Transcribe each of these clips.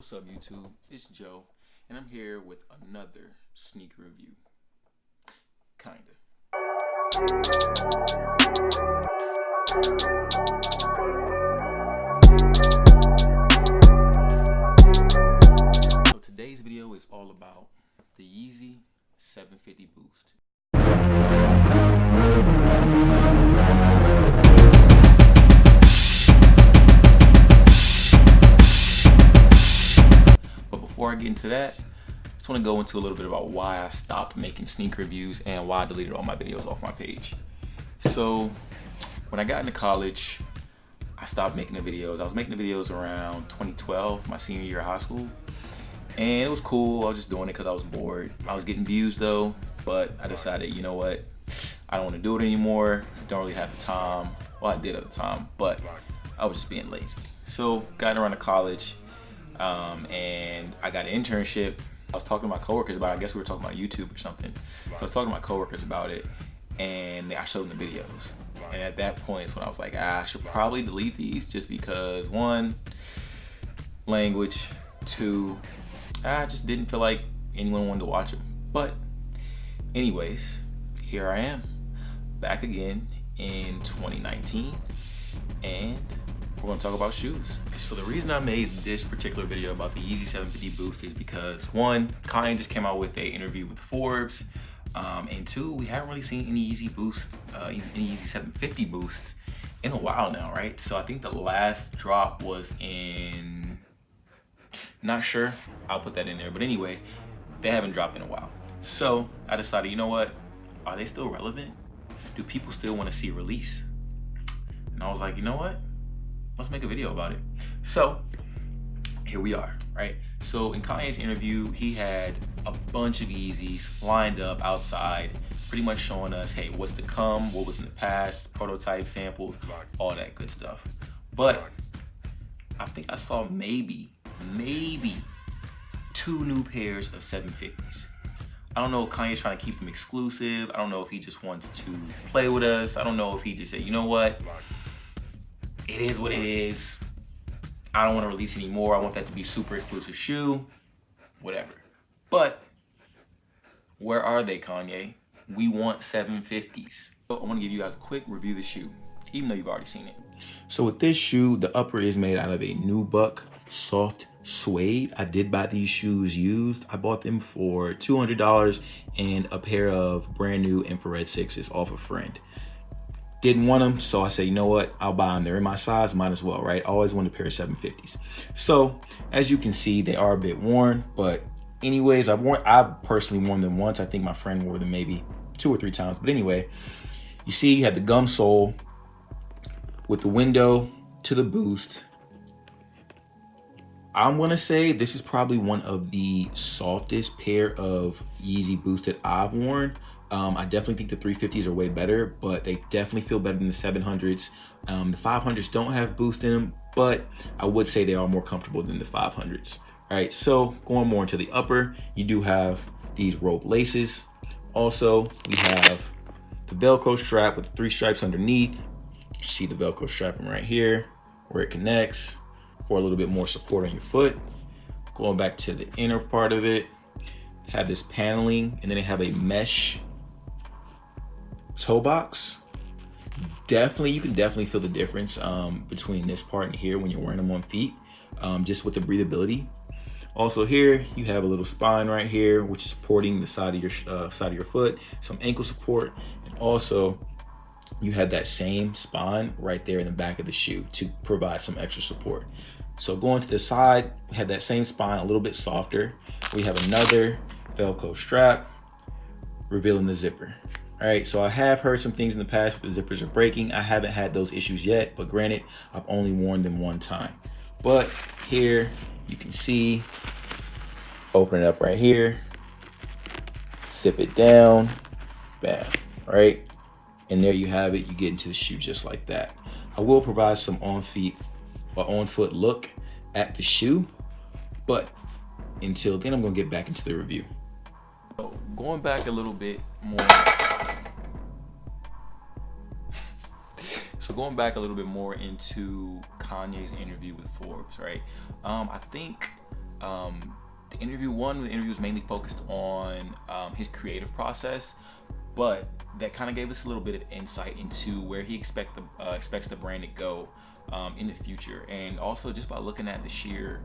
What's up, YouTube? It's Joe, and I'm here with another sneaker review. Kinda. So today's video is all about the Yeezy 750 Boost. But before I get into that, I just want to go into a little bit about why I stopped making sneaker reviews and why I deleted all my videos off my page. So when I got into college, I stopped making the videos. I was making the videos around 2012, my senior year of high school. And it was cool. I was just doing it because I was bored. I was getting views though, but I decided, you know what? I don't want to do it anymore. I don't really have the time. Well, I did at the time, but I was just being lazy. So got around to college, and I got an internship. I was talking to my coworkers about it. I guess we were talking about YouTube or something. So I was talking to my coworkers about it, and I showed them the videos. And at that point is when I was like, I should probably delete these just because, one, language, two, I just didn't feel like anyone wanted to watch them. But anyways, here I am, back again in 2019, and we're gonna talk about shoes. So the reason I made this particular video about the Yeezy 750 Boost is because, one, Kanye just came out with an interview with Forbes, and two, we haven't really seen any Yeezy Boost, any Yeezy 750 Boosts in a while now, right? So I think the last drop was in, not sure, I'll put that in there, but anyway, they haven't dropped in a while. So I decided, you know what, are they still relevant? Do people still want to see a release? And I was like, you know what, let's make a video about it. So here we are, right? So in Kanye's interview, he had a bunch of Yeezys lined up outside, pretty much showing us, hey, what's to come, what was in the past, prototype samples, all that good stuff. But I think I saw maybe two new pairs of 750s. I don't know if Kanye's trying to keep them exclusive. I don't know if he just wants to play with us. I don't know if he just said, you know what? It is what it is. I don't want to release any more. I want that to be super exclusive shoe, whatever. But where are they, Kanye? We want 750s. So I want to give you guys a quick review of the shoe, even though you've already seen it. So with this shoe, the upper is made out of a nubuck soft suede. I did buy these shoes used. I bought them for $200 and a pair of brand new infrared 6s off a friend. Didn't want them, so I said, you know what, I'll buy them. They're in my size, might as well, right? I always wanted a pair of 750s. So as you can see, they are a bit worn, but anyways, I've personally worn them once. I think my friend wore them maybe 2 or 3 times. But anyway, you see you have the gum sole with the window to the Boost. I'm gonna say this is probably one of the softest pair of Yeezy Boost that I've worn. I definitely think the 350s are way better, but they definitely feel better than the 700s. The 500s don't have Boost in them, but I would say they are more comfortable than the 500s. All right, so going more into the upper, you do have these rope laces. Also, we have the Velcro strap with 3 stripes underneath. You see the Velcro strapping right here where it connects for a little bit more support on your foot. Going back to the inner part of it, have this paneling, and then they have a mesh toe box. You can definitely feel the difference between this part and here when you're wearing them on feet, just with the breathability. Also here, you have a little spine right here, which is supporting the side of your foot, some ankle support, and also you have that same spine right there in the back of the shoe to provide some extra support. So going to the side, we have that same spine, a little bit softer. We have another Velcro strap, revealing the zipper. All right, so I have heard some things in the past where the zippers are breaking. I haven't had those issues yet, but granted, I've only worn them one time. But here, you can see, open it up right here, zip it down, bam, right? And there you have it. You get into the shoe just like that. I will provide some on-foot look at the shoe, but until then, I'm gonna get back into the review. So going back a little bit more. Going back a little bit more into Kanye's interview with Forbes, right? I think The interview was mainly focused on his creative process, but that kind of gave us a little bit of insight into where he expects the brand to go in the future. And also just by looking at the sheer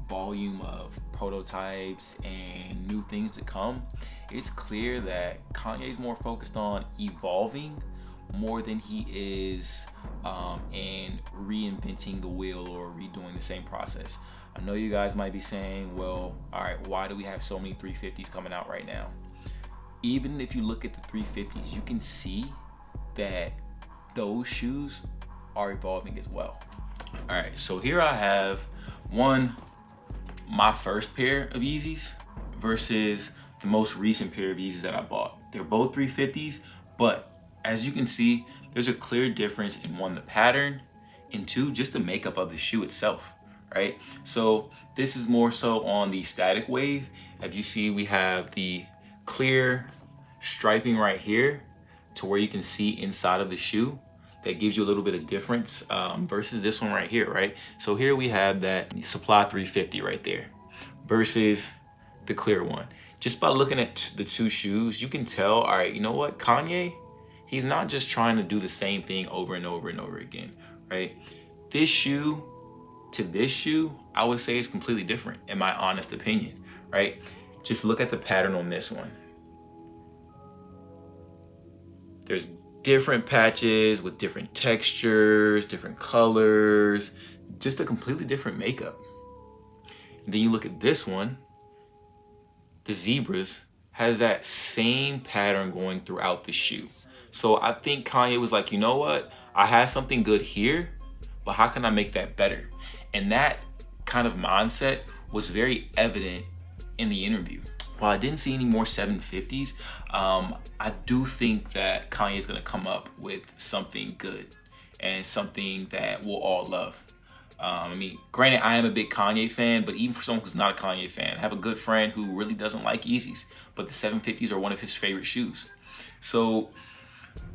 volume of prototypes and new things to come, it's clear that Kanye's more focused on evolving more than he is in reinventing the wheel or redoing the same process. I know you guys might be saying, well, all right, why do we have so many 350s coming out right now? Even if you look at the 350s, you can see that those shoes are evolving as well. All right, so here I have my first pair of Yeezys versus the most recent pair of Yeezys that I bought. They're both 350s, but as you can see, there's a clear difference in one, the pattern, and two, just the makeup of the shoe itself, right? So this is more so on the static wave. As you see, we have the clear striping right here to where you can see inside of the shoe. That gives you a little bit of difference versus this one right here, right? So here we have that Supply 350 right there versus the clear one. Just by looking at the two shoes, you can tell, all right, you know what? Kanye, he's not just trying to do the same thing over and over and over again, right? This shoe to this shoe, I would say is completely different in my honest opinion, right? Just look at the pattern on this one. There's different patches with different textures, different colors, just a completely different makeup. And then you look at this one, the zebras has that same pattern going throughout the shoe. So I think Kanye was like, you know what? I have something good here, but how can I make that better? And that kind of mindset was very evident in the interview. While I didn't see any more 750s, I do think that Kanye is gonna come up with something good and something that we'll all love. I mean, granted, I am a big Kanye fan, but even for someone who's not a Kanye fan, I have a good friend who really doesn't like Yeezys, but the 750s are one of his favorite shoes. So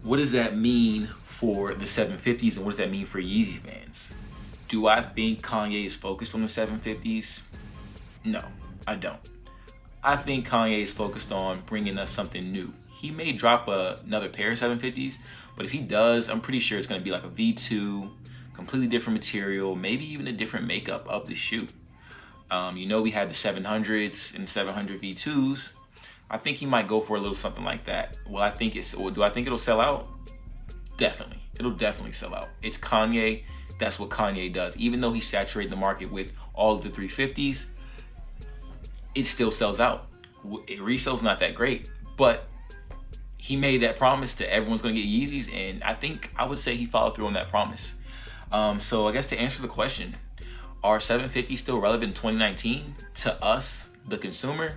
what does that mean for the 750s and what does that mean for Yeezy fans? Do I think Kanye is focused on the 750s? No, I don't. I think Kanye is focused on bringing us something new. He may drop another pair of 750s, but if he does, I'm pretty sure it's gonna be like a V2, completely different material, maybe even a different makeup of the shoe. You know, we had the 700s and 700 V2s. I think he might go for a little something like that. Do I think it'll sell out? Definitely. It'll definitely sell out. It's Kanye. That's what Kanye does. Even though he saturated the market with all of the 350s, it still sells out. It resells not that great, but he made that promise to everyone's gonna get Yeezys, and I would say he followed through on that promise. So I guess to answer the question, are 750 still relevant in 2019 to us, the consumer?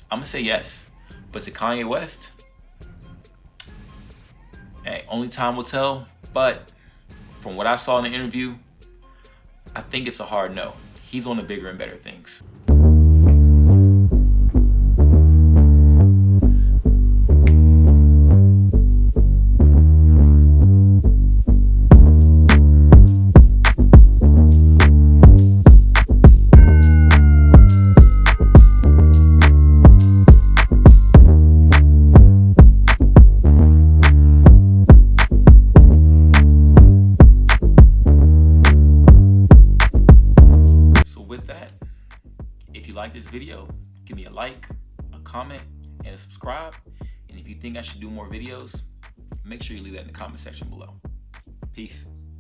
I'm gonna say yes, but to Kanye West, hey, only time will tell. But from what I saw in the interview, I think it's a hard no. He's on to bigger and better things. If you like this video, give me a like, a comment, and a subscribe. And if you think I should do more videos, make sure you leave that in the comment section below. Peace.